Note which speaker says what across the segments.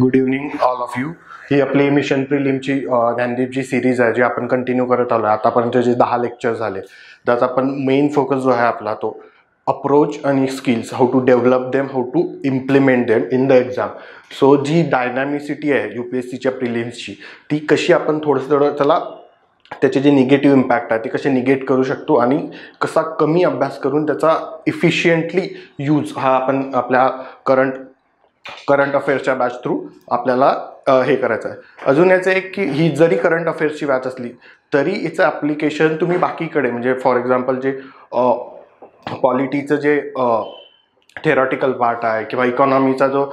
Speaker 1: Good evening all of you. ही आपली mission प्रिलिमची ज्ञानदीपची series आहे जी आपण कंटिन्यू करत आलो. आतापर्यंत जे 10 लेक्चर झाले त्यात आपण मेन फोकस जो आहे आपला तो अप्रोच आणि skills, how to develop them, how to implement them in the exam. So जी डायनामिसिटी आहे UPSCच्या प्रिलिम्सची ती कशी आपण थोडं त्याला त्याचे जे निगेटिव्ह इम्पॅक्ट आहे ते कसे निगेट करू शकतो आणि कसा कमी अभ्यास करून त्याचा इफिशियंटली यूज हा आपण आपल्या करंट अफेअर्सच्या बॅच थ्रू आपल्याला हे करायचं आहे. अजून याचं एक की ही जरी करंट अफेअर्सची बॅच असली तरी याचं ॲप्लिकेशन तुम्ही बाकीकडे म्हणजे फॉर एक्झाम्पल जे पॉलिटीचं जे थेरॉटिकल पार्ट आहे किंवा इकॉनॉमीचा जो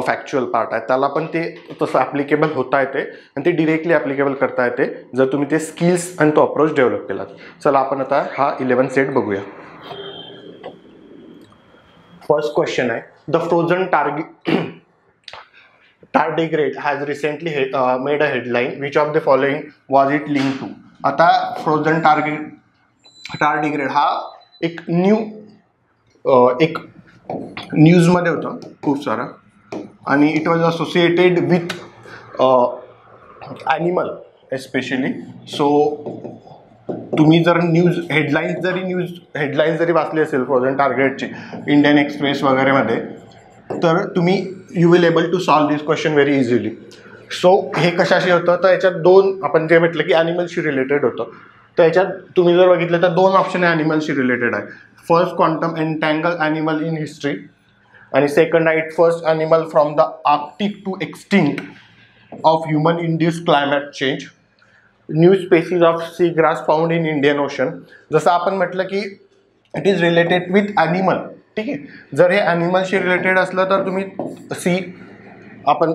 Speaker 1: फॅक्च्युअल पार्ट आहे त्याला पण ते तसं ॲप्लिकेबल होता येते आणि ते डिरेक्टली ॲप्लिकेबल करता येते जर तुम्ही ते स्किल्स आणि तो अप्रोच डेव्हलप केलात. चला आपण आता हा 11 सेट बघूया. फर्स्ट क्वेश्चन आहे, the frozen tardigrade has recently made a headline. Which of the following was it linked to? आता फ्रोझन टार्डिग्रेड हा एक न्यूजमध्ये होता खूप सारा आणि it was associated with animal especially. So तुम्ही जर हेडलाईन्स जरी वाचली असेल फ्रोझन टार्गेटची इंडियन एक्सप्रेस वगैरेमध्ये तर तुम्ही you will able to solve this question very easily. So हे कशाशी होतं तर याच्यात दोन, आपण जे म्हटलं की ॲनिमलशी रिलेटेड होतं तर याच्यात तुम्ही जर बघितलं तर दोन ऑप्शन आहे ॲनिमलशी रिलेटेड आहे. First, quantum entangle animal in history आणि सेकंड आहे first animal from the arctic to extinct of human induced climate change, new species of sea grass found in Indian ocean. जसं आपण म्हटलं की it is related with animal, ठीक आहे. जर हे ॲनिमलशी रिलेटेड असलं तर तुम्ही सी आपण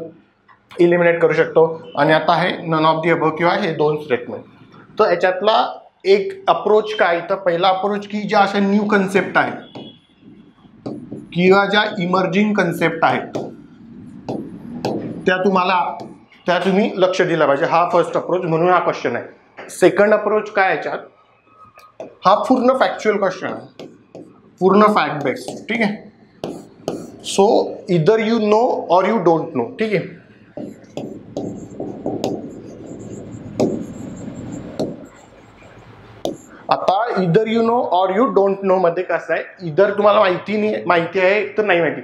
Speaker 1: इलिमिनेट करू शकतो आणि आता आहे नन ऑफ दी अबव किंवा हे दोन स्टेटमेंट. तर याच्यातला एक अप्रोच काय, तर पहिला अप्रोच की ज्या अशा न्यू कन्सेप्ट आहेत किंवा ज्या इमर्जिंग कन्सेप्ट आहेत त्या तुम्ही लक्ष दिलं पाहिजे. हा फर्स्ट अप्रोच, म्हणून हा क्वेश्चन आहे. सेकंड अप्रोच काय याच्यात, हा पूर्ण फॅक्च्युअल क्वेश्चन आहे, पूर्ण फॅक्ट बेस्ड, ठीक आहे. सो इदर यू नो और यू डोंट नो, ठीक आहे. आता इदर यू नो और यू डोंट नो मध्ये कसं आहे, इदर तुम्हाला माहिती आहे तर नाही माहिती.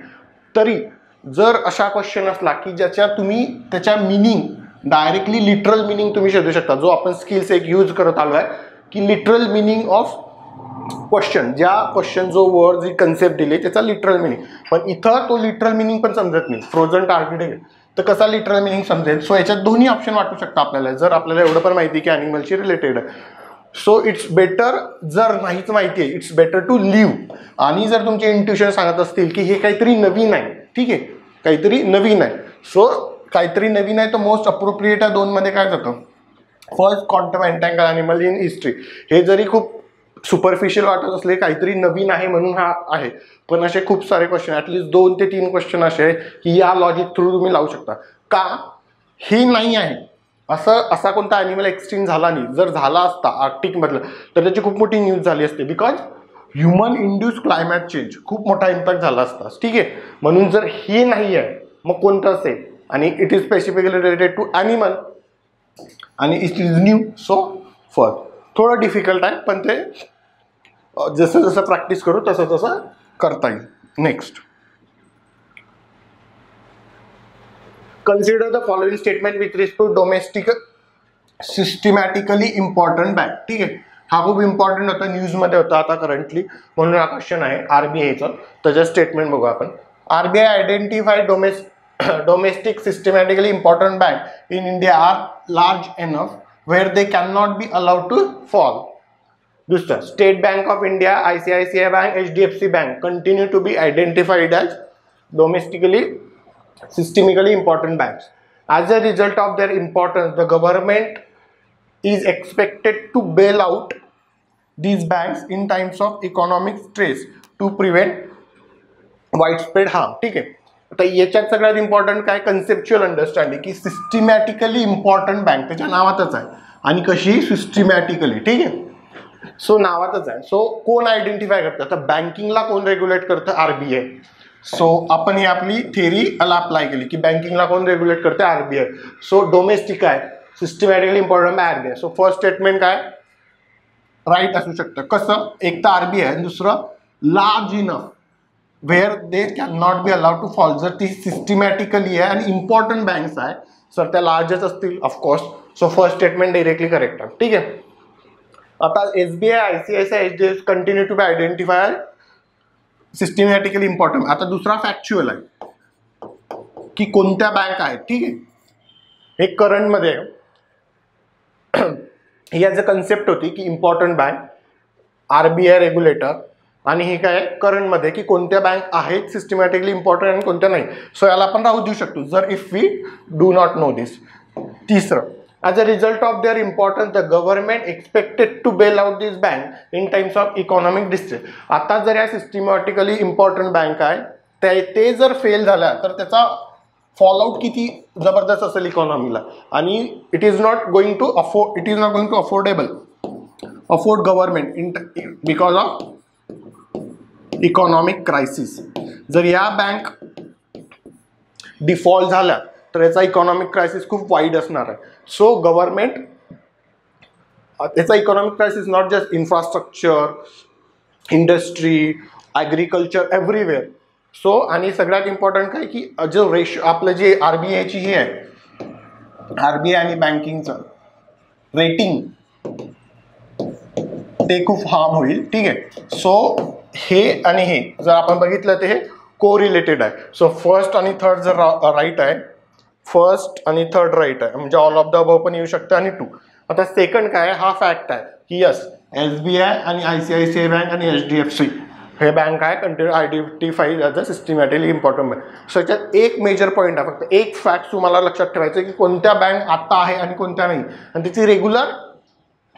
Speaker 1: तरी जर अशा क्वेश्चन असला की ज्याच्या तुम्ही त्याच्या मिनिंग डायरेक्टली लिटरल मिनिंग तुम्ही शोधू शकता, जो आपण स्किल्स एक यूज करत आलो आहे की लिटरल मिनिंग ऑफ क्वेश्चन, ज्या क्वेश्चन जो वर्ड जी कन्सेप्ट दिली त्याचा लिटरल मिनिंग. पण इथं तो लिटरल मिनिंग पण समजत नाही फ्रोझन टार्गेट, तर कसा लिटरल मिनिंग समजेल. सो याच्यात दोन्ही ऑप्शन वाटू शकता आपल्याला जर आपल्याला एवढं पण माहिती की ॲनिमलशी रिलेटेड आहे. सो इट्स बेटर, जर नाहीच माहिती आहे इट्स बेटर टू लिव्ह. आणि जर तुमचे इंट्युशन सांगत असतील की हे काहीतरी नवीन आहे, ठीक आहे, काहीतरी नवीन आहे, सो काहीतरी नवीन आहे तर मोस्ट अप्रोप्रिएट आहे दोनमध्ये काय जातं. First, quantum entangle animal in history. हे जरी खूप सुपरफिशियल वाटत असले काहीतरी नवीन आहे म्हणून हा आहे, पण असे खूप सारे क्वेश्चन, ॲटलिस्ट 2 ते 3 क्वेश्चन असे आहे की या लॉजिक थ्रू तुम्ही लावू शकता. का हे नाही आहे असा कोणता ॲनिमल एक्सटिंक्ट झाला नाही. जर झाला असता आर्क्टिकमधलं तर त्याची खूप मोठी न्यूज झाली असते, because human induced climate change खूप मोठा इम्पॅक्ट झाला असता, ठीक आहे. म्हणून जर हे नाही आहे मग कोणतं असेल, आणि it is specifically related to animal आणि it is new. So first थोडं डिफिकल्ट आहे पण ते जसं जसं प्रॅक्टिस करू तसं करता येईल. Next, consider the following statement with respect to domestic systematically important bank, ठीक आहे. हा खूप इम्पॉर्टंट होता, न्यूजमध्ये होता आता करंटली, म्हणून हा क्वेश्चन आहे RBIचं. त्याचं स्टेटमेंट बघू आपण. RBI identified domestic systematically important bank in India are large enough where they cannot be allowed to fall. दुसरं, state bank of India, ICICI bank, HDFC bank continue to be identified as domestically systemically important banks. As a result of their importance, the government is expected to bail out these banks in times of economic stress to prevent widespread harm, ठीक आहे. आता याच्यात सगळ्यात important काय, conceptual understanding की systematically important bank त्याच्या नावातच आहे आणि कशी सिस्टमॅटिकली, ठीक आहे. सो नावातच आहे. सो कोण आयडेंटिफाय करतं, तर बँकिंगला कोण रेग्युलेट करतं, RBI. सो आपण ही आपली थेरी याला अप्लाय केली की बँकिंगला कोण रेग्युलेट करते, आरबीआय. सो डोमेस्टिक आहे, सिस्टमॅटिकली इम्पॉर्टंट आहे आरबीआय. सो फर्स्ट स्टेटमेंट काय राईट असू शकतं. कसं, एक तर आरबीआय आणि दुसरं large enough where they can not be allowed to fall. जर ती सिस्टमॅटिकली आहे आणि इम्पॉर्टंट बँक्स आहे सर त्या लार्जच असतील of course. So first statement directly correct आहे. ठीक आहे. आता SBI, ICICI, HDFC continue to be identify systematically important. आता दुसरा फॅक्च्युअल आहे की कोणत्या बँक आहेत. ठीक आहे. हे करंटमध्ये ही ॲज अ कन्सेप्ट होती की इम्पॉर्टंट बँक, आरबीआय रेग्युलेटर, आणि हे काय करंटमध्ये की कोणत्या बँक आहेत सिस्टमॅटिकली इम्पॉर्टंट आणि कोणत्या नाही. सो याला आपण राहू देऊ शकतो जर if we do not know this. तिसरं, as a result of their importance the government expected to bail out this bank in times of economic distress. आता जर या सिस्टमॅटिकली इम्पॉर्टंट बँक आहे ते जर फेल झाल्या तर त्याचा फॉलआउट किती जबरदस्त असेल इकॉनॉमीला. आणि it is not going to affordable afford government in because of economic crisis. जर या बँक डिफॉल्ट झाल्या तर याचा इकॉनॉमिक क्रायसिस खूप वाईड असणार आहे. सो गव्हर्नमेंट याचा economic crisis not just infrastructure, industry, agriculture, everywhere. So आणि सगळ्यात इम्पॉर्टंट काय की जो आपलं जे आरबीआयची ही आहे, आरबीआय आणि बँकिंगचं रेटिंग ते खूप हार्म होईल. ठीक आहे. सो हे आणि हे जर आपण बघितलं तर हे को रिलेटेड आहे. सो फर्स्ट आणि थर्ड जर राईट आहे, फर्स्ट आणि थर्ड राईट आहे म्हणजे ऑल ऑफ द अबव पण येऊ शकतं आणि टू. आता सेकंड काय हा फॅक्ट आहे की यस एसबीआय आणि आयसीआयसीआय बँक आणि एचडीएफसी हे बँक आहे continue identified as a systematically important bank. So याच्यात एक मेजर पॉईंट आहे, फक्त एक फॅक्ट तुम्हाला लक्षात ठेवायचं की कोणत्या बँक आता आहे आणि कोणत्या नाही, आणि त्याची रेग्युलर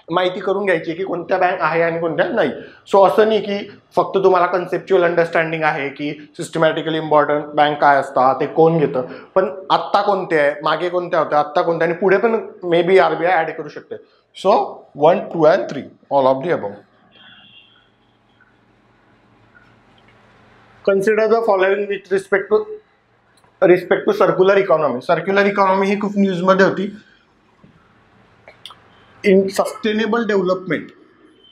Speaker 1: माहिती करून घ्यायची की कोणत्या बँक आहे आणि कोणत्या नाही. सो असं नाही की फक्त तुम्हाला कन्सेप्च्युअल अंडरस्टँडिंग आहे की सिस्टमॅटिकली इम्पॉर्टंट बँक काय असतात, ते कोण घेतं, पण आत्ता कोणते आहे, मागे कोणत्या होत्या, आत्ता कोणत्या, आणि पुढे पण मे बी आरबीआय ॲड करू शकते. So 1, 2 and 3 all of the above. Consider the following with respect to circular economy. Circular economy ही खूप न्यूजमध्ये होती. इन सस्टेनेबल डेव्हलपमेंट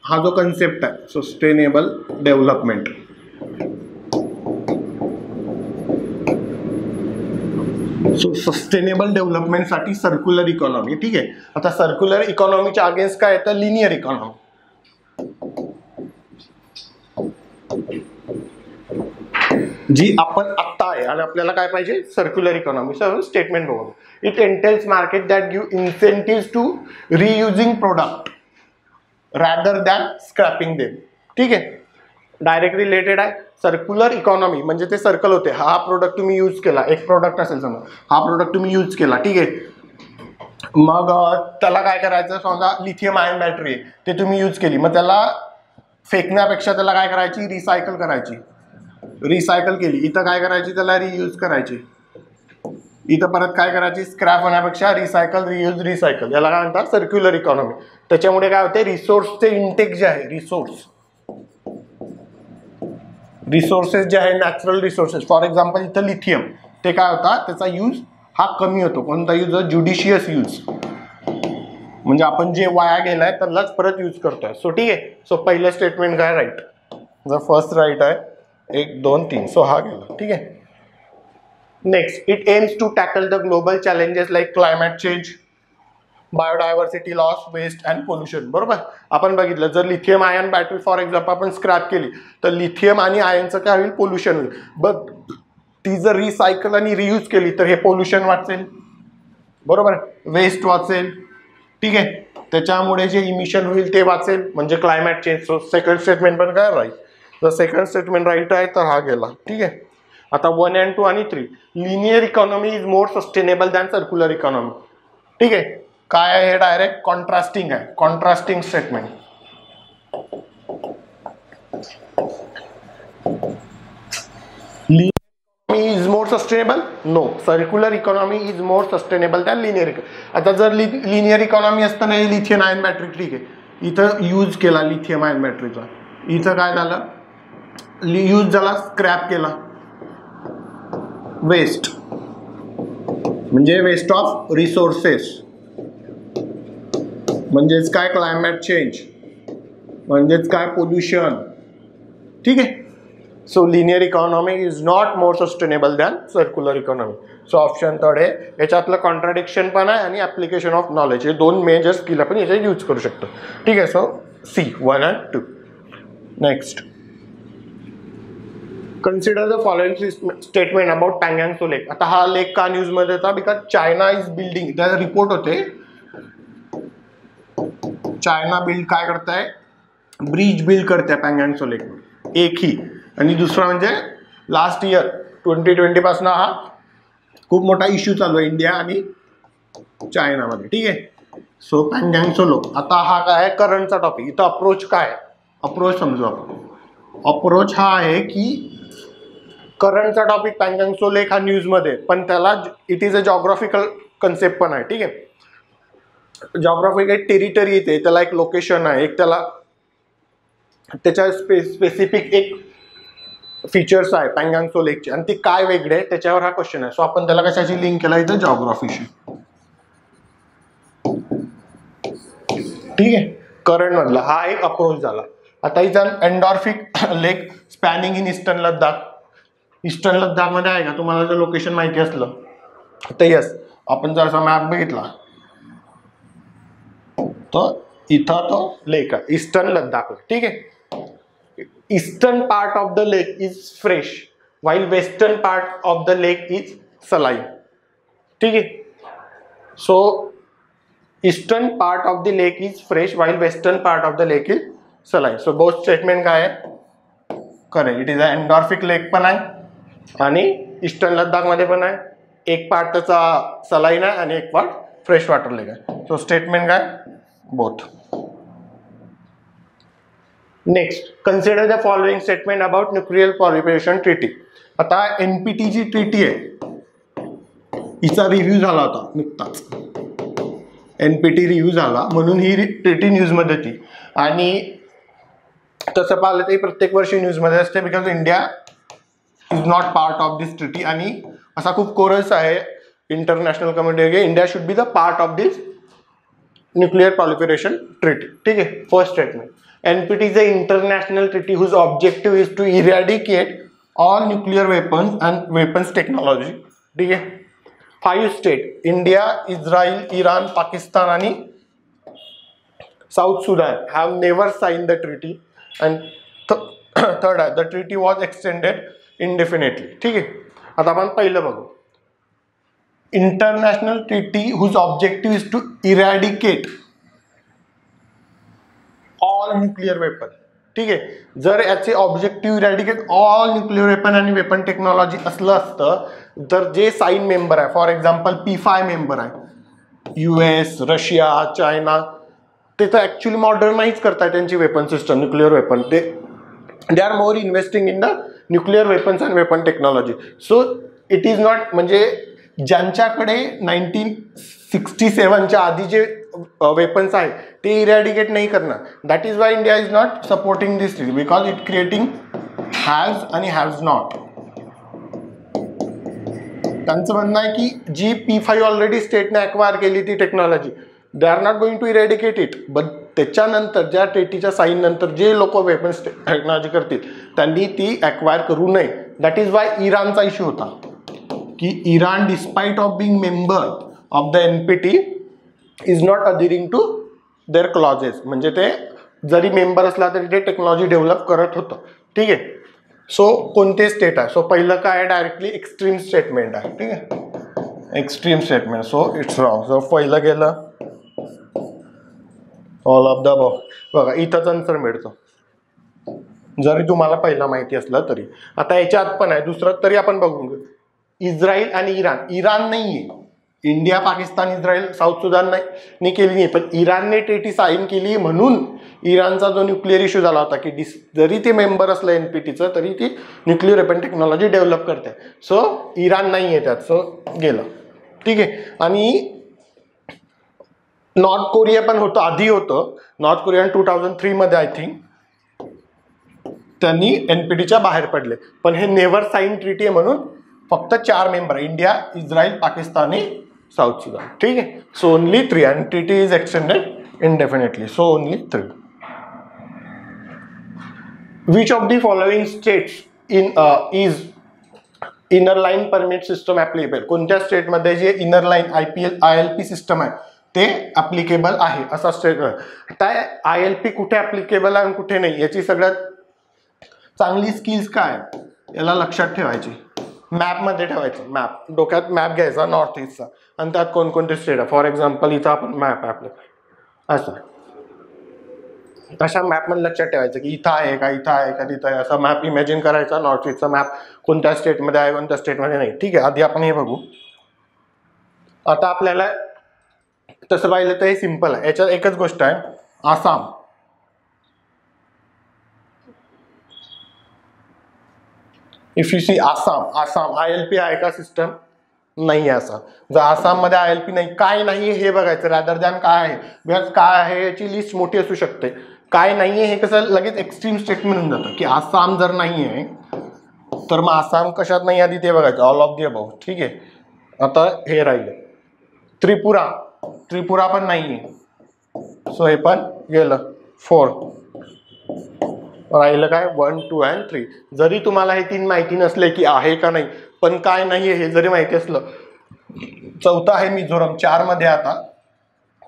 Speaker 1: हा जो कन्सेप्ट आहे, सस्टेनेबल डेव्हलपमेंट, सो सस्टेनेबल डेव्हलपमेंटसाठी सर्क्युलर इकॉनॉमी. ठीक आहे. आता सर्क्युलर इकॉनॉमीच्या अगेन्स्ट काय येतं, लिनियर इकॉनॉमी. जी आपण आत्ता आहे आणि आपल्याला काय पाहिजे, सर्क्युलर इकॉनॉमी. सर स्टेटमेंट बघू. It entails market that give incentives to reusing product rather than scrapping them. ठीक आहे. डायरेक्ट रिलेटेड आहे. सर्क्युलर इकॉनॉमी म्हणजे ते सर्कल होते. हा प्रोडक्ट तुम्ही यूज केला, एक प्रोडक्ट असेल समजा, हा प्रोडक्ट तुम्ही यूज केला. ठीक आहे. मग त्याला काय करायचं, समजा लिथियम आयन बॅटरी ते तुम्ही यूज केली, मग त्याला फेकण्यापेक्षा त्याला काय करायची, रिसायकल करायची. रिसायकल केली, इथं काय करायची, त्याला रियूज करायची. इथं परत काय करायची, स्क्रॅप होण्यापेक्षा रिसायकल, रियूज, रिसायकल. याला काय म्हणतात, सर्क्युलर इकॉनॉमी. त्याच्यामुळे काय होते, रिसोर्सचे इंटेक जे आहे, रिसोर्सेस जे आहे, नॅचरल रिसोर्सेस, फॉर एक्झाम्पल इथं लिथियम, ते काय होता, त्याचा यूज हा कमी होतो. कोणता यूज, ज्युडिशियस यूज, म्हणजे आपण जे वाया गेलाय त्यालाच परत यूज करतोय. सो ठीक आहे. सो पहिलं स्टेटमेंट काय राईट, जर फर्स्ट राईट आहे, 1, 2, 3, सो हा गेला. ठीक आहे. Next, it aims to tackle the global challenges like climate change, biodiversity loss, waste and pollution. बरोबर. आपण बघितलं जर lithium ion battery for example आपण स्क्रॅप केली तर लिथियम आणि आयनचं काय होईल, पोल्युशन होईल. बट ती जर रिसायकल आणि रियूज केली तर हे पोल्युशन वाचेल. बरोबर. वेस्ट वाचेल. ठीक आहे. त्याच्यामुळे जे इमिशन होईल ते वाचेल, म्हणजे climate change. So second statement पण काय राईट. जर सेकंड स्टेटमेंट राईट आहे तर हा गेला. ठीक आहे. आता 1 and 2 आणि 3, linear economy is more sustainable than circular economy. ठीक आहे. काय आहे हे, डायरेक्ट कॉन्ट्रास्टिंग आहे, contrasting statement. Is more sustainable, no, circular economy is more sustainable than linear. आता जर लिनियर इकॉनॉमी असताना लिथियम आयन बॅटरी, ठीक आहे, इथं यूज केला लिथियम आयन बॅटरीचा, इथं काय झालं, यूज झाला, स्क्रॅप केला. वेस्ट म्हणजे वेस्ट ऑफ रिसोर्सेस, म्हणजेच काय क्लायमेट चेंज, म्हणजेच काय पोल्युशन. ठीक आहे. So linear economy is not more sustainable than circular economy. So option third आहे. याच्यातलं कॉन्ट्राडिक्शन पण आहे आणि ॲप्लिकेशन ऑफ नॉलेज, हे दोन मेजर स्किल आपण याच्यात यूज करू शकतो. ठीक आहे. So C 1 and 2. Next, consider the following statement about पँगँग त्सो लेक. आता हा लेक का न्यूजमध्ये होता? बिकॉज चायना इज बिल्डिंग, त्याचा रिपोर्ट होते चायना बिल्ड काय करताय, ब्रिज बिल्ड करते पँगँग त्सो लेक. एक ही. आणि दुसरा म्हणजे लास्ट इयर 2020 पासून हा खूप मोठा इश्यू चालू आहे इंडिया आणि चायनामध्ये. ठीक आहे. So पँगँग Tso lake. आता हा काय आहे करंटचा टॉपिक. इथं अप्रोच काय, अप्रोच समजू आपण. अप्रोच हा आहे की करंटचा टॉपिक पँगँग त्सो लेक हा न्यूजमध्ये, पण त्याला it is a geographical concept पण आहे. ठीक आहे. जॉग्राफिकल टेरिटरी येते, त्याला एक लोकेशन आहे, एक त्याला त्याच्या स्पेसिफिक एक फीचर्स आहे पँगँग त्सो लेकचे, आणि ते काय वेगळे आहे त्याच्यावर हा क्वेश्चन आहे. सो आपण त्याला कशाची लिंक केला इथं, जॉग्राफीशी. ठीक आहे. करंट मधला हा एक अप्रोच झाला. आता इथं endorheic lake spanning in eastern Ladakh. Eastern लद्दाखमध्ये आहे का? तुम्हाला जर लोकेशन माहिती असलं तर यस, आपण जर असा मॅप बघितला तर इथं तो लेक आहे ईस्टर्न लद्दाखला. ठीक आहे. Eastern part of the lake is fresh while western part of the lake is saline. ठीक है. So eastern part of the lake is fresh while western part of the lake is saline. So both statement काय आहे, correct. It is a एन्डॉर्फिक लेक पण आहे आणि eastern Ladakh मध्ये पण आहे. एक पार्ट त्याचा सलाईन आहे आणि एक पार्ट फ्रेश वॉटर लेक आहे. सो स्टेटमेंट काय, both. Next, consider the following statement about nuclear proliferation treaty. आता एनपीटी जी ट्रीटी आहे हिचा रिव्ह्यू झाला होता नुकताच. एनपीटी रिव्ह्यू झाला म्हणून ही ट्रीटी न्यूजमध्ये होती. आणि तसं पाहिलं तर प्रत्येक वर्षी न्यूजमध्ये असते, because India is not part of this treaty. आणि असा खूप कोरस आहे international community, India should be the part of this nuclear proliferation treaty. ठीक आहे. First statement, NPT is an international treaty whose objective is to eradicate all nuclear weapons and weapons technology. ठीक है. 5 state India, Israel, Iran, Pakistan आणि south Sudan have never signed the treaty. and third आहे, the treaty was extended indefinitely. ठीक आहे. आता आपण पहिलं बघू. International treaty whose objective is to eradicate all nuclear weapon. ठीक आहे. जर याचे objective eradicate all nuclear weapon आणि वेपन टेक्नॉलॉजी असलं असतं तर जे साईन मेंबर आहे, फॉर एक्झाम्पल P5 मेंबर आहे, US, रशिया, चायना, ते तर ॲक्च्युली मॉडर्नाइज करताय त्यांची weapon system, nuclear weapon. They are more investing in the nuclear weapons and weapon technology. So it is not, म्हणजे ज्यांच्याकडे 1967च्या आधी जे वेपन्स आहे ते इरॅडिकेट नाही करणार. That is Y India is not supporting this treaty, because it creating has आणि has not. त्यांचं म्हणणं आहे की जी P5 ऑलरेडी स्टेटने ॲक्वायर केली ती technology, they are not going to eradicate it. But त्याच्यानंतर ज्या ट्रीटीच्या साईन नंतर जे लोक वेपन्स टेक्नॉलॉजी करतील त्यांनी ती ॲक्वायर करू नये. दॅट इज वाय इराणचा इश्यू होता की Iran despite of being member of the NPT is not adhering to their clauses. म्हणजे ते जरी मेंबर असला तरी ते टेक्नॉलॉजी डेव्हलप करत होतं. ठीक आहे. सो कोणते स्टेट आहे, सो पहिलं काय आहे, डायरेक्टली एक्स्ट्रीम स्टेटमेंट आहे. ठीक आहे. Extreme statement, so it's wrong. So पहिलं गेलं ऑल ऑफ द अबव. बघा इथंच आन्सर मिळतो जरी तुम्हाला पहिला माहिती असलं तरी. आता याच्यात पण आहे दुसरं, तरी आपण बघून घेऊ. इस्रायल आणि इराण, इराण नाही आहे, India, Pakistan, Israel, south Sudan नाही केली नाही, पण इराणने ट्रीटी साईन केली म्हणून इराणचा जो न्यूक्लिअर इश्यू झाला होता की जरी ते मेंबर असलं NPTचं तरी ती न्यूक्लिअर वेपन टेक्नॉलॉजी डेव्हलप करते. सो इराण नाही आहे त्यात, सो गेलं. ठीक आहे. आणि नॉर्थ कोरिया पण होतं, आधी होतं नॉर्थ कोरिया 2003 मध्ये आय थिंक त्यांनी NPTच्या बाहेर पडले, पण हे नेव्हर साईन ट्रीटी आहे म्हणून फक्त 4 मेंबर, इंडिया, इस्रायल, पाकिस्तान आणि साऊथ सुदान. ठीक आहे. सो ओनली 3 आणि TT is extended indefinitely. So only 3. Which of the following states is inner line permit system applicable? कोणत्या स्टेटमध्ये जे इनर लाईन ILP सिस्टम आहे ते ऍप्लिकेबल आहे असा स्टेट. आता ILP कुठे ऍप्लिकेबल आहे आणि कुठे नाही याची सगळ्यात चांगली स्किल्स काय याला लक्षात ठेवायची. मॅपमध्ये ठेवायचं. मॅप डोक्यात मॅप घ्यायचा नॉर्थ ईस्टचा आणि त्यात कोणकोणते स्टेट आहे. फॉर एक्झाम्पल इथं आपण मॅप आहे आपलं असं, तशा मॅपमध्ये लक्षात ठेवायचं की इथं आहे का, इथं आहे का, तिथं आहे. असा मॅप इमॅजिन करायचा. नॉर्थ ईस्टचा मॅप कोणत्या स्टेटमध्ये आहे, कोणत्या स्टेटमध्ये नाही. ठीक आहे. आधी आपण हे बघू. आता आपल्याला तसं पाहिलं तर हे सिम्पल आहे. याच्यात एकच गोष्ट आहे, Assam. If you see Assam ILP आहे का सिस्टम? नाही आहे. असा जर आसाममध्ये ILP नाही, काय नाही हे बघायचं रॅदर दॅन काय आहे. बिकॉज काय आहे याची लिस्ट मोठी असू शकते. काय नाही आहे हे कसं लगेच एक्स्ट्रीम स्टेटमेंट होऊन जातं की आसाम जर नाही आहे तर मग आसाम कशात नाही आधी ते बघायचं. All of the about. ठीक आहे. आता हे राहिलं त्रिपुरा पण नाही आहे. सो हे पण गेलं. 4 राहिलं काय 1, 2 आणि 3. जरी तुम्हाला हे 3 माहिती नसले की आहे का नाही, पण काय नाही हे जरी माहिती असलं. चौथा आहे मिझोरम 4 मध्ये आता,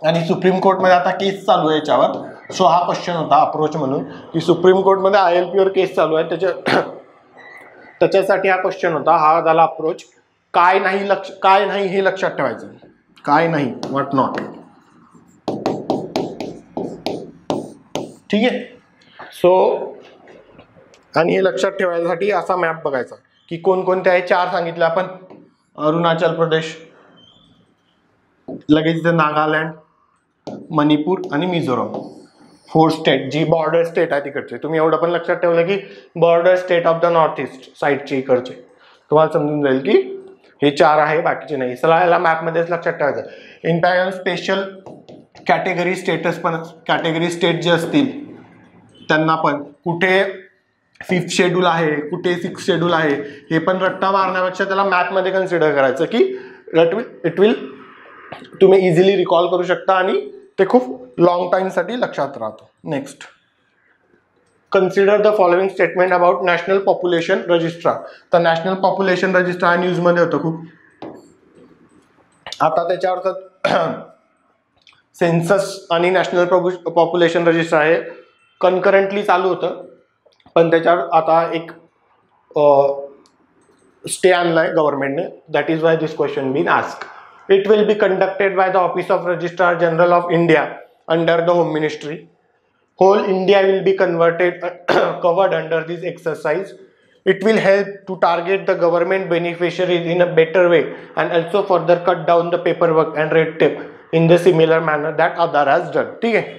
Speaker 1: आणि सुप्रीम कोर्टमध्ये आता केस चालू आहे याच्यावर. सो हा क्वेश्चन होता अप्रोच म्हणून की सुप्रीम कोर्टमध्ये ILP वर केस चालू आहे त्याच्यासाठी हा क्वेश्चन होता. हा झाला अप्रोच. काय नाही हे लक्षात ठेवायचं. काय नाही, व्हॉट नॉट. ठीक आहे. सो आणि हे लक्षात ठेवायसाठी असा मॅप बघायचा की कोणकोणते आहे. 4 सांगितले आपण. अरुणाचल प्रदेश, लगेच इथे नागालँड, मणिपूर आणि मिझोरम. 4 स्टेट जी बॉर्डर स्टेट आहे तिकडचे. तुम्ही एवढं पण लक्षात ठेवलं की border state of the north east साईडचे इकडचे, तुम्हाला समजून जाईल की हे 4 आहे बाकीचे नाही. चला याला मॅपमध्येच लक्षात ठेवायचं. इनपॅक्ट स्पेशल कॅटेगरी स्टेटस पण, कॅटेगरी स्टेट जे असतील त्यांना पण कुठे 5th शेड्यूल आहे, कुठे 6th शेड्यूल आहे हे पण रट्टा मारण्यापेक्षा त्याला मॅपमध्ये कन्सिडर करायचं की इट विल तुम्ही इझिली रिकॉल करू शकता आणि ते खूप लॉंग टाइमसाठी लक्षात राहतं. Next, consider the following statement about national population registrar. तर नॅशनल पॉप्युलेशन रजिस्ट्रार न्यूजमध्ये होतं खूप. आता त्याच्यावर सेन्सस आणि नॅशनल पॉप्युलेशन रजिस्टर आहे कन्करंटली चालू होतं, पण त्याच्यावर आता एक स्टे आणलाय गव्हर्नमेंटने. That is why this question been ask. It will be conducted by the office of registrar general of India under the home ministry. Whole India will be covered under this exercise. It will help to target the government beneficiaries in a better way and also further cut down the paperwork and red tape in the similar manner that Aadhaar has done. ठीक आहे.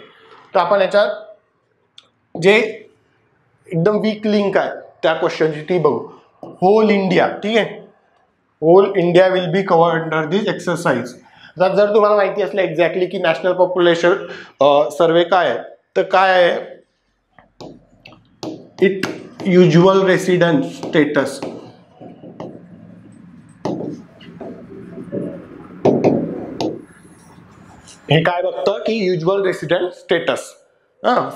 Speaker 1: तर आपण याच्यात जे एकदम weak link आहे त्या क्वेश्चनची ती बघू. Whole India. ठीक आहे. Whole India will be covered under this exercise. जर तुम्हाला माहिती असलं एक्झॅक्टली की नॅशनल पॉप्युलेशन सर्वे काय आहे तर काय आहे, इट युज्युअल रेसिडेंट स्टेटस. हे काय बघतं की युज्युअल रेसिडेंट स्टेटस.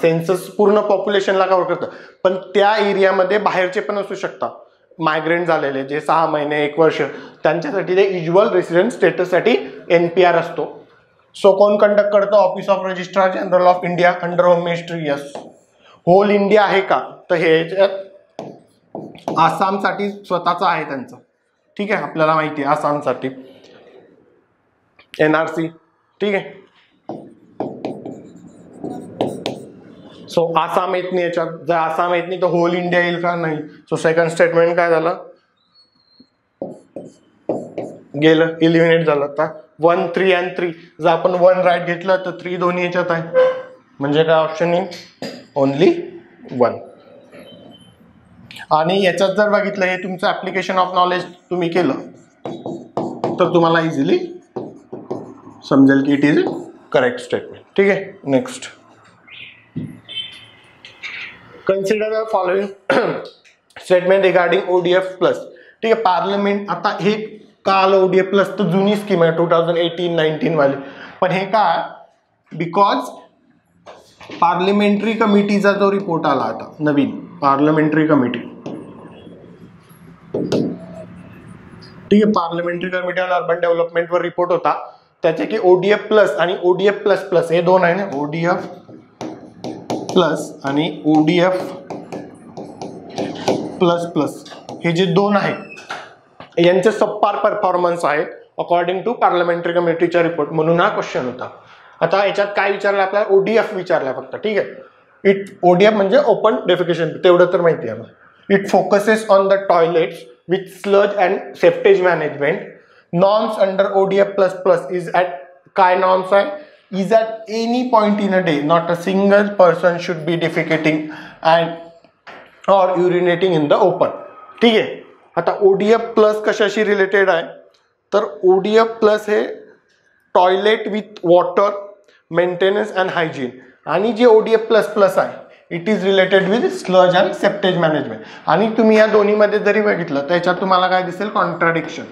Speaker 1: सेन्सस पूर्ण पॉप्युलेशनला कव्हर करतं, पण त्या एरियामध्ये बाहेरचे पण असू शकतात. मायग्रेंट झालेले जे 6 महिने 1 वर्ष त्यांच्यासाठी ते युज्युअल रेसिडेंट स्टेटससाठी NPR असतो. सो कोण कंडक्ट करतं? Office of registrar general of India under home ministry. Yes. Whole India आहे का तर हे आसामसाठी स्वतःचं आहे त्यांचं. ठीक आहे. आपल्याला माहिती आहे आसामसाठी NRC. ठीक आहे. सो आसाम येत नाही याच्यात. जर आसाम येत नाही तर होल इंडिया येईल का? नाही. सो सेकंड स्टेटमेंट काय झालं? गेलं, इलिमिनेट झालं. आता 1, 3 आणि 3 जर आपण 1 राईट घेतलं तर 3 दोन्ही याच्यात आहे, म्हणजे काय ऑप्शन येईल? ओनली 1. आणि याच्यात जर बघितलं हे तुमचं ऍप्लिकेशन ऑफ नॉलेज तुम्ही केलं तर तुम्हाला इझिली समजेल की इट इज करेक्ट स्टेटमेंट. ठीक आहे. Next, consider the following statement regarding ODF plus. ठीक आहे. पार्लमेंट आता हे का आलं ODF प्लस, तर जुनी स्कीम आहे 2018-19 वाली, पण हे का बिकॉज पार्लिमेंटरी कमिटीचा जो रिपोर्ट आला आता नवीन पार्लिमेंटरी कमिटी, ठीक आहे, parliamentary committee on urban development वर रिपोर्ट होता, त्याचे की ODF प्लस आणि ODF प्लस प्लस हे दोन आहे ना, ODF प्लस आणि ODF प्लस प्लस हे जे दोन आहेत यांचे सबपार परफॉर्मन्स आहे अकॉर्डिंग टू पार्लमेंटरी कमिटीचा रिपोर्ट, म्हणून हा क्वेश्चन होता. आता याच्यात काय विचारलं आपल्याला, ODF विचारला फक्त, ठीक आहे. ODF म्हणजे ओपन डेफिकेशन, तेवढं तर माहिती आहे. It focuses on the toilets with sludge and septage management. Norms under ODF plus plus is at, काय नॉर्म्स आहे, is at any point in a day not a single person should be defecating and or urinating in the open. ठीक आहे. आता ODF plus कशाशी related आहे, तर ODF plus हे toilet with water maintenance and hygiene, आणि जे ODF plus plus आहे it is related with sludge and septage management. आणि तुम्ही या दोन्हीमध्ये जरी बघितलं तर याच्यात तुम्हाला काय दिसेल, कॉन्ट्राडिक्शन.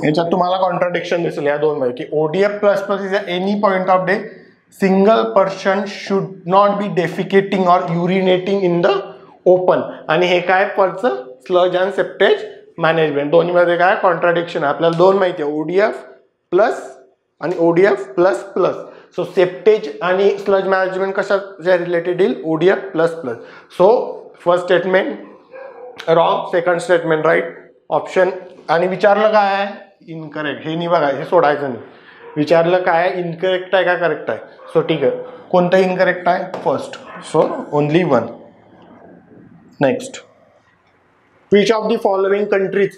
Speaker 1: याच्यात तुम्हाला कॉन्ट्राडिक्शन दिसेल या दोन मध्ये, की ODF plus plus is any point of day single person should not be defecating or urinating in the open, आणि हे काय पडचं, स्लज अँड सेप्टेज मॅनेजमेंट. दोन्हीमध्ये काय कॉन्ट्राडिक्शन आहे, आपल्याला दोन माहिती आहे, ODF प्लस आणि ODF plus plus. So septage आणि स्लज मॅनेजमेंट कशा रिलेटेड येईल, ODF plus plus. So first statement wrong, second statement right option. आणि विचारलं काय आहे, इनकरेक्ट. हे नाही बघा, हे सोडायचं नाही. विचारलं काय आहे, इनकरेक्ट आहे का करेक्ट आहे. सो ठीक आहे, कोणतं इनकरेक्ट आहे, first. So only one. Next, which of the following countries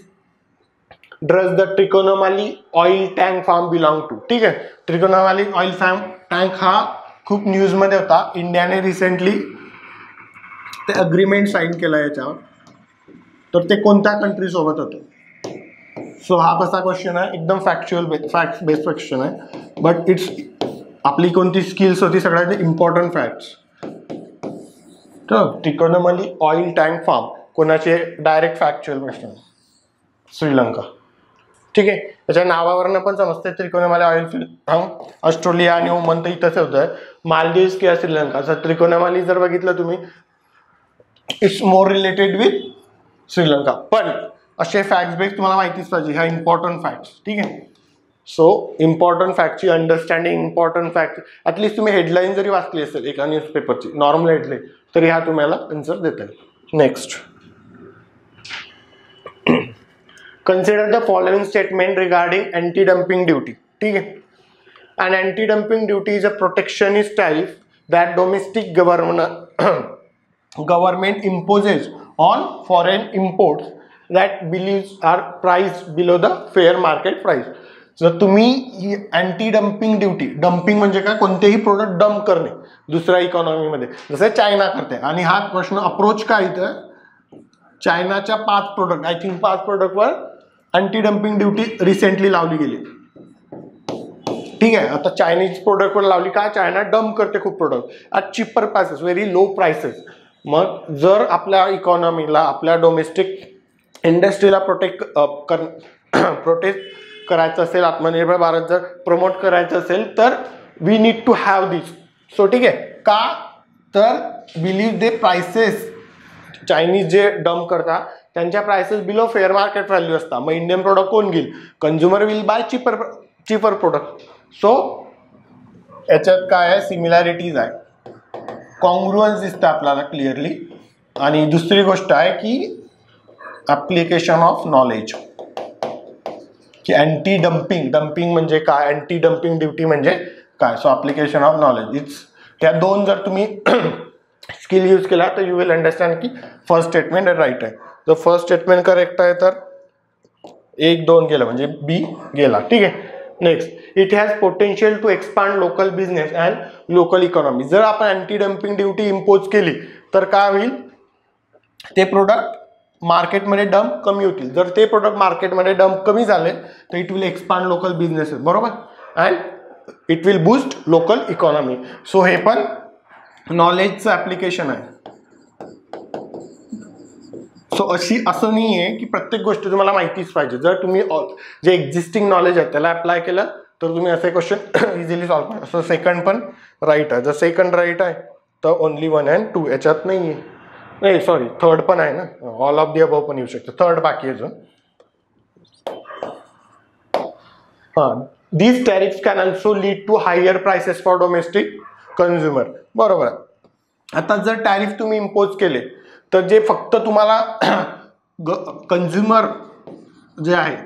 Speaker 1: does the Triconomaly oil tank farm belong to. ठीक आहे, Triconomaly oil tank हा खूप न्यूज मध्ये होता. इंडियाने रिसेंटली ते अग्रीमेंट साइन केलं याच्यावर, तर ते कोणत्या कंट्री सोबत होतं. सो हा कसा क्वेश्चन आहे, एकदम फॅक्च्युअल फॅक्ट बेस्ड क्वेश्चन आहे, बट इट्स आपली कोणती स्किल्स होती सगळ्यात इम्पॉर्टंट फॅक्ट्स. तर Triconomaly ऑइल टँक फार्म कोणाचे, डायरेक्ट फॅक्च्युअल क्वेश्चन, श्रीलंका. ठीक आहे, त्याच्या नावावरनं पण समजते Triconomaly ऑइल फार्म. ऑस्ट्रेलिया आणि ओमन तर इथंच होतं, मालदीव्स किंवा श्रीलंका. सर Triconomaly जर बघितलं तुम्ही, it's more related with Sri Lanka. पण असे फॅक्ट्स बेस तुम्हाला माहितीच पाहिजे, ह्या इम्पॉर्टंट फॅक्ट्स. ठीक आहे. सो इम्पॉर्टंट फॅक्टची अंडरस्टँडिंग, इम्पॉर्टंट फॅक्ट ॲटलिस्ट तुम्ही हेडलाईन जरी वाचली असेल एका न्यूजपेपरची, नॉर्मल हेडलाईन, तरी ह्या तुम्हाला आन्सर देता येईल. Next, consider the following statement regarding anti-dumping duty. ठीक है, an anti-dumping duty is a protectionist tariff that domestic government imposes on foreign imports that believes are priced below the fair market price. जर तुम्ही ही anti dumping duty, dumping म्हणजे काय, कोणतेही product dump करणे दुसऱ्या इकॉनॉमीमध्ये, जसं चायना करते. आणि हा प्रश्न अप्रोच काय इथं, चायनाच्या 5 प्रोडक्ट, आय थिंक 5 प्रोडक्टवर अँटी डम्पिंग ड्युटी रिसेंटली लावली गेली. ठीक आहे. आता चायनीज प्रोडक्टवर लावली का, चायना डम्प करते खूप product at cheaper prices, very low prices. मग जर आपल्या इकॉनॉमीला, आपल्या डोमेस्टिक इंडस्ट्रीला प्रोटेक्ट करायचं असेल, आत्मनिर्भर भारत जर प्रमोट करायचं असेल, तर we need to have this. So ठीक आहे, का तर बिलीव्ह दे प्राइसेस, चायनीज जे डम्प करतात त्यांच्या prices below fair market value असतात. मग इंडियन प्रोडक्ट कोण घेईल, consumer will buy cheaper product. So याच्यात काय आहे, सिमिलॅरिटीज आहे, कॉन्ग्रुअन्स दिसतं आपल्याला क्लिअरली. आणि दुसरी गोष्ट आहे की ॲप्लिकेशन ऑफ नॉलेज, की अँटी डम्पिंग, डम्पिंग म्हणजे काय, अँटी डम्पिंग ड्युटी म्हणजे काय. So application of knowledge, it's ह्या दोन जर तुम्ही स्किल यूज केला तर यू विल अंडरस्टँड की फर्स्ट स्टेटमेंट राईट आहे. जर फर्स्ट स्टेटमेंट करेक्ट आहे तर 1-2 गेलं म्हणजे बी गेला. ठीक आहे. Next, it has potential to expand local business and local economy. जर आपण अँटी डम्पिंग ड्युटी इम्पोज केली तर काय होईल, ते प्रोडक्ट मार्केटमध्ये डम्प कमी होतील. जर ते प्रोडक्ट मार्केटमध्ये डम्प कमी झाले तर it will expand local businesses, बरोबर, and it will boost local economy. So हे पण नॉलेजचं ॲप्लिकेशन आहे. सो असं नाही आहे की प्रत्येक गोष्ट तुम्हाला माहितीच पाहिजे. जर तुम्ही जे एक्झिस्टिंग नॉलेज आहे त्याला अप्लाय केलं तर तुम्ही असे क्वेश्चन इझिली सॉल्व्ह करा. सो सेकंड पण राईट आहे. जर सेकंड राईट आहे तर ओनली 1 and 2 याच्यात नाही आहे. नाही सॉरी, थर्ड पण आहे ना, ऑल ऑफ दी अबव पण येऊ शकतं. थर्ड बाकी आहे अजून. These tariffs can also lead to higher prices for domestic consumer. बरोबर आहे. आता जर टॅरिफ तुम्ही इम्पोज केले तर जे फक्त तुम्हाला कंझ्युमर जे आहे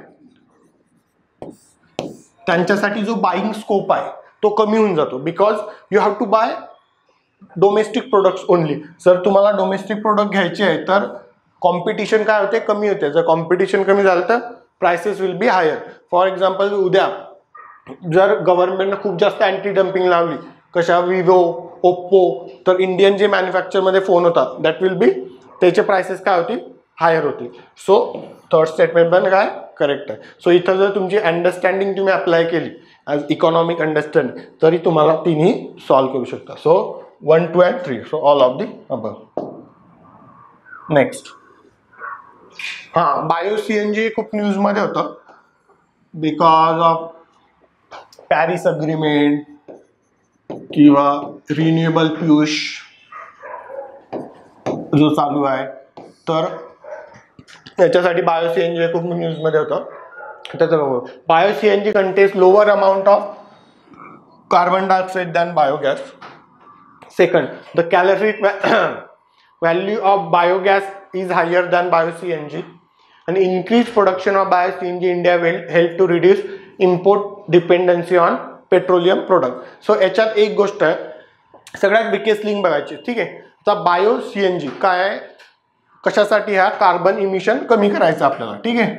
Speaker 1: त्यांच्यासाठी जो बाईंग स्कोप आहे तो कमी होऊन जातो, because you have to buy domestic products only. जर तुम्हाला डोमेस्टिक प्रोडक्ट घ्यायचे आहे तर कॉम्पिटिशन काय होते, कमी होते. जर कॉम्पिटिशन कमी झालं तर prices will be higher. For example उद्या जर गव्हर्नमेंटने खूप जास्त अँटी डम्पिंग लावली, कशा विवो, ओप्पो, तर इंडियन जे मॅन्युफॅक्चरमध्ये फोन होतात दॅट विल बी, त्याचे प्राइसेस काय होतील, हायर होतील. सो थर्ड स्टेटमेंट पण काय करेक्ट आहे. सो इथं जर तुमची अंडरस्टँडिंग तुम्ही अप्लाय केली ॲज इकॉनॉमिक अंडरस्टँडिंग तरी तुम्हाला तिन्ही सॉल्व्ह करू शकता. So 1, 2 and 3. So all of the above. Next, bio CNG खूप न्यूजमध्ये होतं बिकॉज ऑफ पॅरिस अग्रीमेंट किंवा रिन्युएबल फ्यूश जो चालू आहे, तर याच्यासाठी बायो CNG खूप न्यूजमध्ये होतं. त्याचं bio CNG contains lower amount of carbon dioxide than biogas. Second, the calorific value of biogas is higher than bio CNG, and increased production of bio CNG in India will help to reduce import dependency on petroleum product. So याच्यात एक गोष्ट आहे, सगळ्यात biggest link बघायची. ठीक आहे, तर bio CNG काय आहे, कशासाठी, हा कार्बन इमिशन कमी करायचं आपल्याला. ठीक आहे,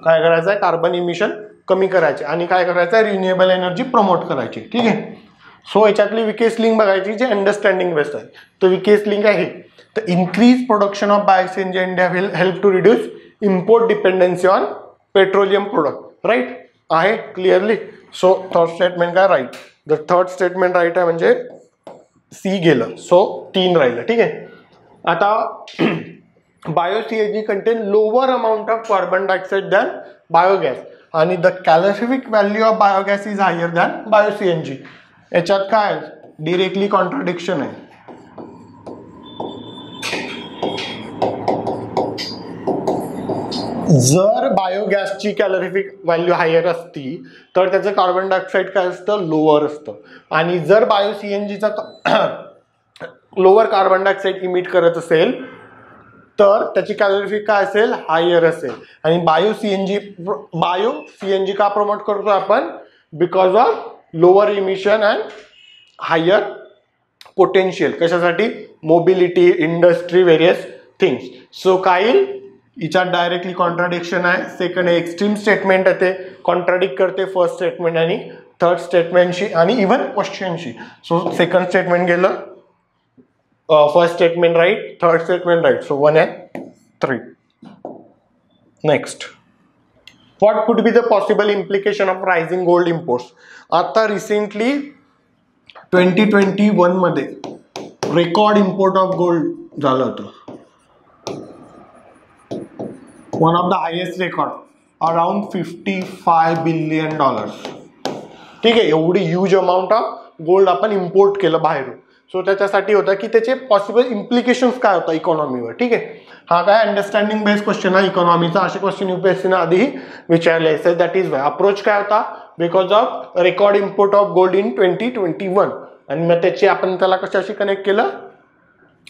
Speaker 1: काय करायचं आहे, कार्बन इमिशन कमी करायचे आणि काय करायचं आहे, रिन्युएबल एनर्जी प्रमोट करायची. ठीक आहे, सो याच्यातली विकेस्ट लिंक बघायची जे अंडरस्टँडिंग बेस्ट आहे. तर विकेस्ट लिंक आहे तर increase production of bio CNG India will help to reduce import dependency on petroleum product. Right आहे क्लिअरली. सो थर्ड स्टेटमेंट काय राईट. जर थर्ड स्टेटमेंट राईट आहे म्हणजे सी गेलं. सो 3 राहिलं. ठीक आहे, आता bio CNG contain lower amount of carbon dioxide than biogas आणि the calorific value of biogas is higher than bio CNG. याच्यात काय डिरेक्टली कॉन्ट्राडिक्शन आहे. जर बायोगॅसची कॅलरिफिक व्हॅल्यू हायर असती तर त्याचं कार्बन डायऑक्साईड काय असतं, लोअर असतं. आणि जर बायो CNGचा लोअर कार्बन डायऑक्साईड इमिट करत असेल तर त्याची कॅलरिफिक काय असेल, हायर असेल. आणि बायो CNG का प्रमोट करतो आपण, because of lower emission and higher potential. कशासाठी, mobility, industry, various things. So काय हिच्यात डायरेक्टली कॉन्ट्राडिक्शन आहे. सेकंड एक्स्ट्रीम स्टेटमेंट आहे, ते कॉन्ट्राडिक्ट करते फर्स्ट स्टेटमेंट आणि थर्ड स्टेटमेंटशी आणि इव्हन क्वेश्चनशी. सो सेकंड स्टेटमेंट गेलं, first statement right, third statement right. So 1 and 3. Next, what could be the possible implication of rising gold imports. आता रिसेंटली 2021 मध्ये रेकॉर्ड इम्पोर्ट ऑफ गोल्ड झालं होतं. One of the highest record, around $55 billion. ठीक आहे, एवढी huge amount of gold आपण import केलं बाहेरून. सो त्याच्यासाठी होतं की त्याचे पॉसिबल इम्प्लिकेशन्स काय होतं इकॉनॉमीवर. ठीक आहे, हा काय अंडरस्टँडिंग बेस्ड क्वेश्चन आहे इकॉनॉमीचा. असे क्वेश्चन UPSCने आधीही विचारले असेल. दॅट इज वाय अप्रोच काय होता, because of record import of gold in 2021. आणि मग त्याची आपण त्याला कशाशी कनेक्ट केलं,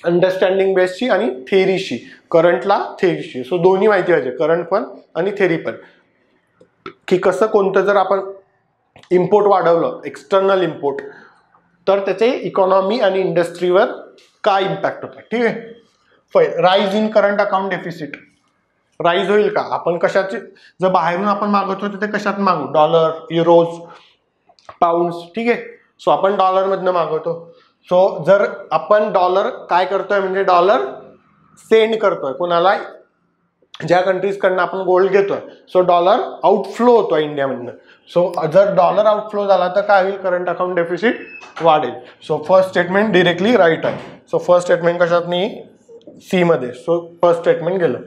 Speaker 1: अंडरस्टँडिंग बेसची आणि थेरीशी, करंटला थेरीशी. सो दोन्ही माहिती पाहिजे, करंट पण आणि थेरी पण, की कसं कोणतं जर आपण इम्पोर्ट वाढवलं, एक्सटर्नल इम्पोर्ट, तर त्याचे इकॉनॉमी आणि इंडस्ट्रीवर काय इम्पॅक्ट होतं. ठीक आहे, rise in current account deficit. Rise होईल का, आपण कशाची, जर बाहेरून आपण मागवतो तर ते कशात मागू, डॉलर, युरोज, पाऊंड्स. ठीक आहे, सो आपण डॉलरमधनं मागवतो. सो जर आपण डॉलर काय करतोय म्हणजे डॉलर सेंड करतोय कोणाला, ज्या कंट्रीजकडनं आपण गोल्ड घेतोय, सो डॉलर आउटफ्लो होतोय इंडियामधनं. सो जर डॉलर आउटफ्लो झाला तर काय होईल, करंट अकाउंट डेफिसिट वाढेल. So first statement directly right आहे. सो फर्स्ट स्टेटमेंट कशात नाही, सी मध्ये. सो फर्स्ट स्टेटमेंट गेलं.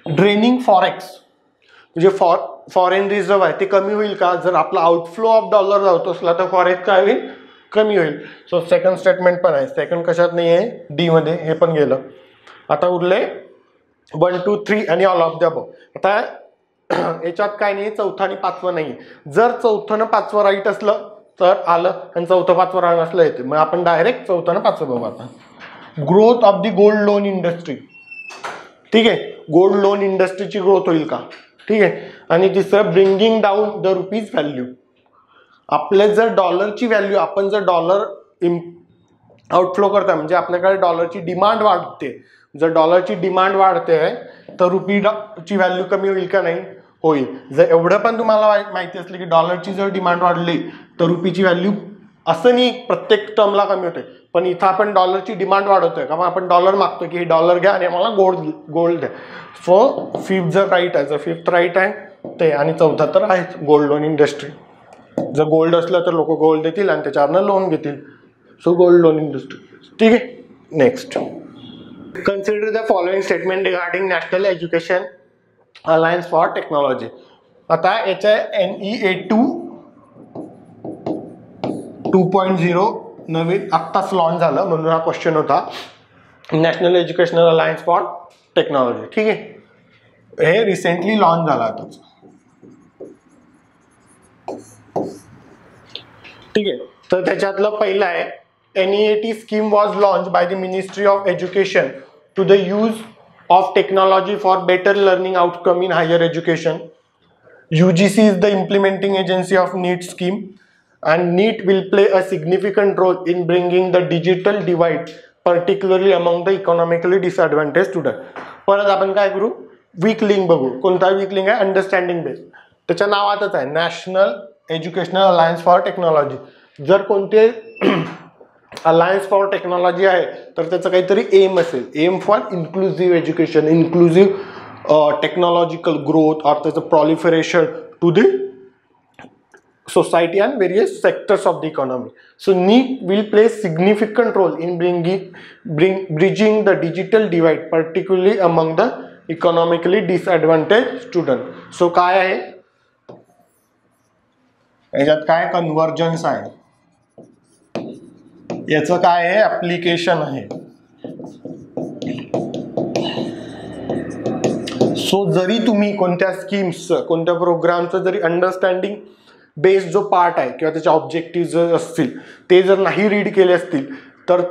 Speaker 1: ड्रेनिंग फॉरेक्स म्हणजे फॉरेन रिझर्व्ह आहे ते कमी होईल का? जर आपला आउटफ्लो ऑफ डॉलर जातो असला तर फॉरेक्स काय होईल? कमी होईल. सो सेकंड स्टेटमेंट पण आहे. सेकंड कशात नाही आहे? डी मध्ये. हे पण गेलं. आता उरले 1 2 3 आणि ऑल ऑफ द अबव. आता याच्यात काय नाही, चौथा आणि पाचवं नाही. जर चौथं आणि पाचवं राईट असलं तर आलं आणि चौथं पाचवं राईट असलं येते. मग आपण डायरेक्ट चौथं आणि पाचवं बघू. आता growth of the gold loan industry. ठीक आहे, गोल्ड लोन इंडस्ट्रीची ग्रोथ होईल का? ठीक आहे. आणि तिसरं bringing down the rupees value. आपल्या जर डॉलरची व्हॅल्यू, आपण जर डॉलर आउटफ्लो करता म्हणजे आपल्याकडे डॉलरची डिमांड वाढते. जर डॉलरची डिमांड वाढते तर रुपीची व्हॅल्यू कमी होईल का? नाही, होईल. जर एवढं पण तुम्हाला माहिती असलं की डॉलरची जर डिमांड वाढली तर रुपीची व्हॅल्यू, असं नाही प्रत्येक टर्मला कमी होते, पण इथं आपण डॉलरची डिमांड वाढवतोय का? मग आपण डॉलर मागतोय की हे डॉलर घ्या आणि आम्हाला गोल्ड द्या. सो फिफ्थ जर राईट आहे, जर फिफ्थ राईट आहे ते, आणि चौथा तर आहेच गोल्ड लोन इंडस्ट्री. जर गोल्ड असलं तर लोक गोल्ड देतील आणि त्याच्यावरनं लोन घेतील. So gold loan industry. ठीक आहे. Next, consider the following statement regarding national education alliance for technology. आता याच्या NEA-2 2.0 नवीन आत्ताच लॉन्च झालं म्हणून हा क्वेश्चन होता. National educational alliance for technology. ठीक आहे, हे रिसेंटली लॉन्च झालं आताच. ठीक आहे. तर त्याच्यातलं पहिलं आहे, NEAT scheme was launched by the Ministry of Education to the use of technology for better learning outcome in higher education. UGC is the implementing agency of NEET scheme and NEET will play a significant role in bringing the digital divide particularly among the economically disadvantaged students. परत आपण काय करू? Weak link बघू. कोणता weak link आहे? Understanding base. त्याच्या नावातच आहे national educational alliance for technology. जर कोणते अलायन्स फॉर टेक्नॉलॉजी आहे तर त्याचं काहीतरी एम असेल. Aim for inclusive education, inclusive technological growth और त्याचं proliferation to the society and various sectors of the economy. So NEET will play significant role in bridging the digital divide particularly among the economically disadvantaged students. So काय आहे याच्यात? काय convergence आहे, याचं काय आहे? ऍप्लिकेशन आहे. सो जरी तुम्ही कोणत्या स्कीम्स, कोणत्या प्रोग्रामचं जरी अंडरस्टँडिंग बेस जो पार्ट आहे किंवा त्याचे ऑब्जेक्टिव्ह जर असतील ते जर नाही रीड केले असतील तर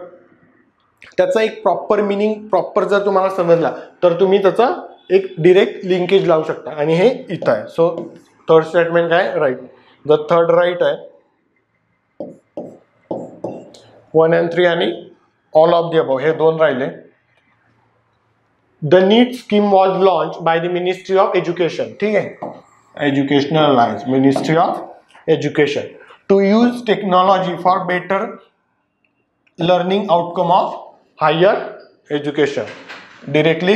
Speaker 1: त्याचा एक प्रॉपर मिनिंग प्रॉपर जर तुम्हाला समजला तर तुम्ही त्याचा एक डिरेक्ट लिंकेज लावू शकता. आणि हे इथं आहे. सो थर्ड स्टेटमेंट काय? राईट. जर थर्ड राईट आहे, 1 and 3 आणि ऑल ऑफ द अबव हे दोन राहिले. The NEET scheme was launch by the ministry of education. ठीक आहे, educational alliance, ministry of education, to use technology for better learning outcome of higher education. Directly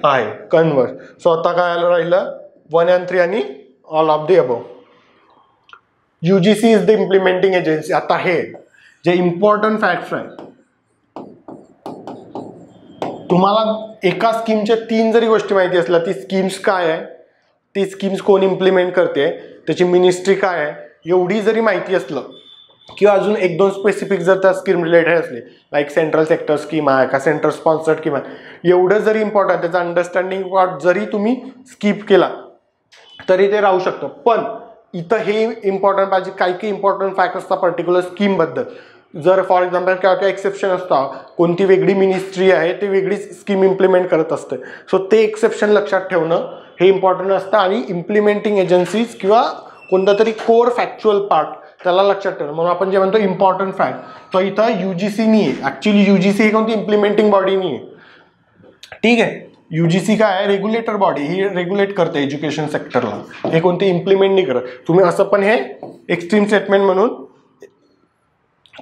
Speaker 1: आहे convert. So आता काय राहिलं? 1 and 3 आणि all of the above. UGC is the implementing agency. आता हे जे इम्पॉर्टंट फॅक्ट्स आहेत, तुम्हाला एका स्कीमच्या 3 जरी गोष्टी माहिती असल्या, ती स्कीम्स काय आहे, ती स्कीम्स कोण इम्प्लिमेंट करते, त्याची मिनिस्ट्री काय आहे, एवढी जरी माहिती असलं किंवा अजून 1-2 स्पेसिफिक जर त्या स्कीम रिलेटेड असले, लाईक सेंट्रल सेक्टर स्कीम आहे का सेंट्रल स्पॉन्सर्ड स्कीम आहे, एवढं जरी इम्पॉर्टंट, त्याचा अंडरस्टँडिंग पार्ट जरी तुम्ही स्किप केला तरी ते राहू शकतं. पण इथं हे इम्पॉर्टंट पाहिजे, काही काही इम्पॉर्टंट फॅक्ट असतात पर्टिक्युलर स्कीमबद्दल. जर फॉर एक्झाम्पल काय एक्सेप्शन असतं, कोणती वेगळी मिनिस्ट्री आहे ते वेगळी स्कीम इम्प्लिमेंट करत असते. सो ते एक्सेप्शन लक्षात ठेवणं हे इम्पॉर्टंट असतं. आणि इम्प्लिमेंटिंग एजन्सीज किंवा कोणता तरी कोर फॅक्च्युअल पार्ट त्याला लक्षात ठेवणं, म्हणून आपण जे म्हणतो इम्पॉर्टंट फॅक्ट. तर इथं UGC नाही आहे. ॲक्च्युली UGC ही कोणती इम्प्लिमेंटिंग बॉडी नाही आहे. ठीक आहे, UGC काय आहे? Regulator body. ही रेग्युलेट करते एज्युकेशन सेक्टरला, हे कोणते इम्प्लिमेंट नाही करत. तुम्ही असं पण हे एक्स्ट्रीम स्टेटमेंट म्हणून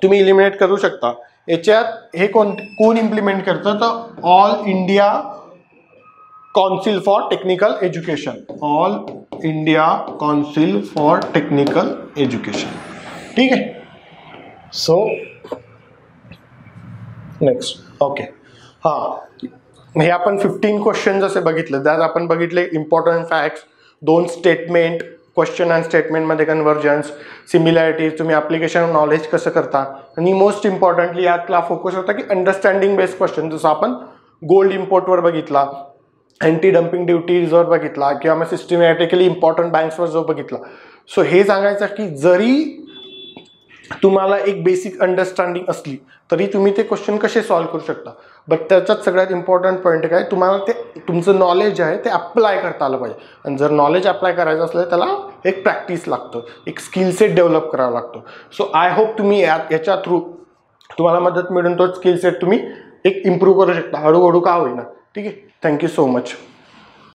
Speaker 1: तुम्ही इलिमिनेट करू शकता. याच्यात हे कोण इम्प्लिमेंट करतं? तर all India council for technical education. All India council for technical education. ठीक आहे. So next. ओके. हां, हे आपण 15 क्वेश्चन जसे बघितले, त्यात आपण बघितले important facts, 2 statement, question and स्टेटमेंटमध्ये कन्व्हर्जन्स, सिमिलॅरिटीज, तुम्ही ॲप्लिकेशन नॉलेज कसं करता, आणि मोस्ट इम्पॉर्टंटली यातला फोकस होता की अंडरस्टँडिंग बेस्ड क्वेश्चन, जसं आपण गोल्ड इम्पोर्टवर बघितला, अँटी डम्पिंग ड्युटीजवर बघितला, किंवा मग सिस्टमॅटिकली इम्पॉर्टंट बँक्सवर जो बघितला. सो हे सांगायचं की जरी तुम्हाला एक बेसिक अंडरस्टँडिंग असली तरी तुम्ही ते क्वेश्चन कसे सॉल्व्ह करू शकता. बट त्याच्यात सगळ्यात इम्पॉर्टंट पॉईंट काय, तुम्हाला ते तुमचं नॉलेज आहे ते अप्लाय करता आलं पाहिजे. आणि जर नॉलेज अप्लाय करायचं असलं त्याला एक प्रॅक्टिस लागतं, एक स्किल सेट डेव्हलप करावा लागतो. सो आय होप तुम्ही याच्या थ्रू तुम्हाला मदत मिळून तो स्किल सेट तुम्ही एक इम्प्रूव्ह करू शकता, हळूहळू का होईना. ठीक आहे, थँक्यू सो मच.